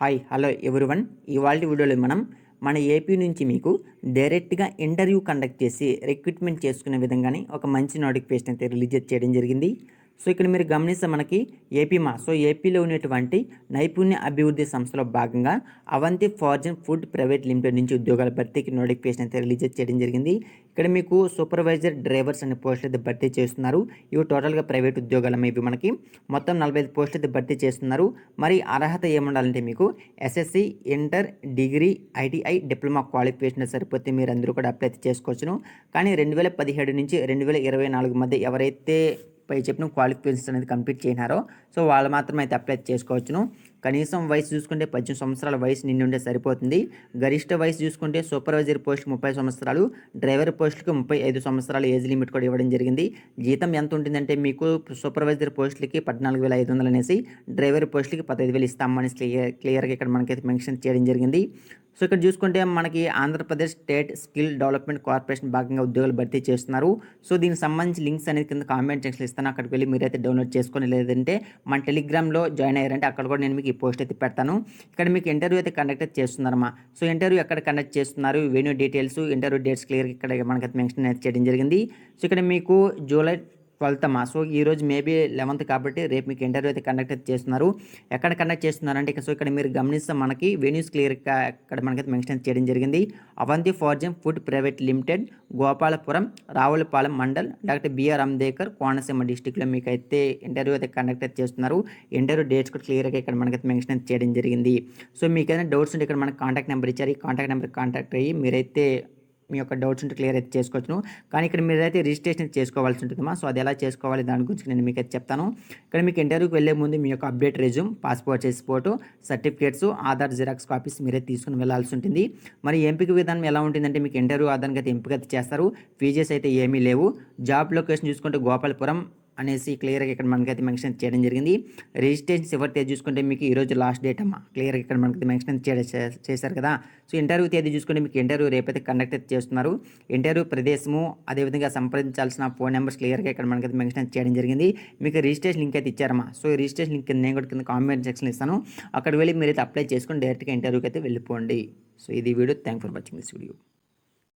Hi hello everyone. ఇవాల్టి వీడియోలో మన ఏపీ నుంచి మీకు డైరెక్ట్గా ఇంటర్వ్యూ కండక్ట్ చేసి రిక్రూట్మెంట్ చేసుకునే విధంగానే ఒక మంచి నోటిఫికేషన్ అయితే రిలీజ్ చేయడం జరిగింది. సో ఇక్కడ మీరు గమనిస్తే మనకి ఏపీలో ఉన్నటువంటి నైపుణ్య అభివృద్ధి సంస్థలో భాగంగా Avanti frozen food private limited నుంచి ఉద్యోగాల భర్తీకి నోటిఫికేషన్ అయితే రిలీజ్ చేయడం జరిగింది. ఇక్కడ మీకు సూపర్వైజర్, డ్రైవర్స్ అనే పోస్టులు అయితే భర్తీ చేస్తున్నారు. ఇవి టోటల్గా ప్రైవేట్ ఉద్యోగాలు ఇవి మనకి మొత్తం 45 పోస్టులు అయితే భర్తీ చేస్తున్నారు. మరి అర్హత ఏముండాలంటే మీకు SSC, inter, degree, ITI, diploma qualification సరిపోతే మీరు అందరూ కూడా అప్లై చేసుకోవచ్చును. కానీ 2017 నుంచి 2024 మధ్య ఎవరైతే పై చెప్పిన క్వాలిఫికేషన్స్ అనేది కంప్లీట్ చేసినారో సో వాళ్ళు మాత్రమే అయితే అప్లై చేసుకోవచ్చును. కనీసం వయసు చూసుకుంటే 18 సంవత్సరాల వయసు నిండి ఉంటే సరిపోతుంది. గరిష్ట వయసు చూసుకుంటే సూపర్వైజర్ పోస్టుకి 30 సంవత్సరాలు, డ్రైవర్ పోస్టుకి 35 సంవత్సరాల ఏజ్ లిమిట్ కూడా ఇవ్వడం జరిగింది. జీతం ఎంత ఉంటుందంటే మీకు సూపర్వైజర్ పోస్టులకి 14,500 అనేసి, డ్రైవర్ పోస్టులకి 15,000 ఇస్తామని క్లియర్గా ఇక్కడ మనకైతే మెన్షన్ చేయడం జరిగింది. సో ఇక్కడ చూసుకుంటే మనకి Andhra Pradesh state skill development corporation భాగంగా ఉద్యోగాలు భర్తీ చేస్తున్నారు. సో దీనికి సంబంధించి లింక్స్ అనేది కింద కామెంట్ సెక్షన్లో ఇస్తాను. అక్కడికి వెళ్ళి మీరైతే డౌన్లోడ్ చేసుకొని, లేదంటే మన టెలిగ్రామ్లో జాయిన్ అయ్యారంటే అక్కడ కూడా నేను మీకు ఈ పోస్ట్ అయితే పెడతాను. ఇక్కడ మీకు ఇంటర్వ్యూ అయితే కండక్ట్ చేస్తున్నారమ్మా. సో ఇంటర్వ్యూ ఎక్కడ కండక్ట్ చేస్తున్నారు, వెన్యూ డీటెయిల్స్, ఇంటర్వ్యూ డేట్స్ క్లియర్గా ఇక్కడ మనకైతే మెన్షన్ అయితే చేయడం జరిగింది. సో ఇక్కడ మీకు జూలై 12th సో ఈరోజు మేబీ 11th కాబట్టి రేపు మీకు ఇంటర్వ్యూ అయితే కండక్ట్ అయితే చేస్తున్నారు. ఎక్కడ కండక్ట్ చేస్తున్నారంటే సో ఇక్కడ మీరు గమనిస్తే మనకి వెన్యూస్ క్లియర్గా ఇక్కడ మనకైతే మెన్షన్ చేయడం జరిగింది. Avanti frozen food private limited, Gopalapuram, Ravulapalem mandal, doctor B R Ambedkar, Konaseema డిస్టిక్లో మీకు అయితే ఇంటర్వ్యూ అయితే కండక్ట్ అయితే చేస్తున్నారు. ఇంటర్వ్యూ డేట్స్ కూడా క్లియర్గా ఇక్కడ మనకైతే మెన్షన్ చేయడం జరిగింది. సో మీకు ఏదైనా డౌట్స్ ఉంటే ఇక్కడ మనకు కాంటాక్ట్ నెంబర్ ఇచ్చారు. ఈ కాంటాక్ట్ నెంబర్ కాంటాక్ట్ అయ్యి మీరైతే మీ యొక్క డౌట్స్ ఉంటే క్లియర్ అయితే చేసుకోవచ్చును. కానీ ఇక్కడ మీరైతే రిజిస్ట్రేషన్ చేసుకోవాల్సి ఉంటుందమ్మా. సో అది ఎలా చేసుకోవాలి దాని గురించి నేను మీకు అయితే చెప్తాను. ఇక్కడ మీకు ఇంటర్వ్యూకి వెళ్ళే ముందు మీ యొక్క update resume, passport size photo, certificates, Aadhaar xerox copies మీరైతే తీసుకుని వెళ్ళాల్సి ఉంటుంది. మరి ఎంపిక విధానం ఎలా ఉంటుందంటే మీకు ఇంటర్వ్యూ ఆధారంగా అయితే ఎంపిక అయితే చేస్తారు. ఫీజెస్ అయితే ఏమీ లేవు. జాబ్ లొకేషన్ చూసుకుంటే గోపాలపురం అనేసి క్లియర్గా ఇక్కడ మనకైతే మెన్షన్ చేయడం జరిగింది. రిజిస్ట్రేషన్ చివరి తేదీ చూసుకుంటే మీకు ఈరోజు లాస్ట్ డేట్ అమ్మా. క్లియర్గా ఇక్కడ మనకి మెన్షన్ చేశారు కదా. సో ఇంటర్వ్యూ తేదీ చూసుకుంటే మీకు ఇంటర్వ్యూ రేపైతే కండక్ట్ అయితే చేస్తున్నారు. ఇంటర్వ్యూ ప్రదేశము, అదేవిధంగా సంప్రదించాల్సిన ఫోన్ నెంబర్స్ క్లియర్గా ఇక్కడ మనకైతే మెన్షన్ చేయడం జరిగింది. మీకు రిజిస్ట్రేషన్ లింక్ అయితే ఇచ్చారమ్మా. సో ఈ రిజిస్ట్రేషన్ లింక్ నేను కూడా కింద కామెంట్ సెక్షన్ ఇస్తాను. అక్కడ వెళ్ళి మీరైతే అప్లై చేసుకొని డైరెక్ట్గా ఇంటర్వ్యూకి అయితే వెళ్ళిపోండి. సో ఇది video. Thank for watching this video.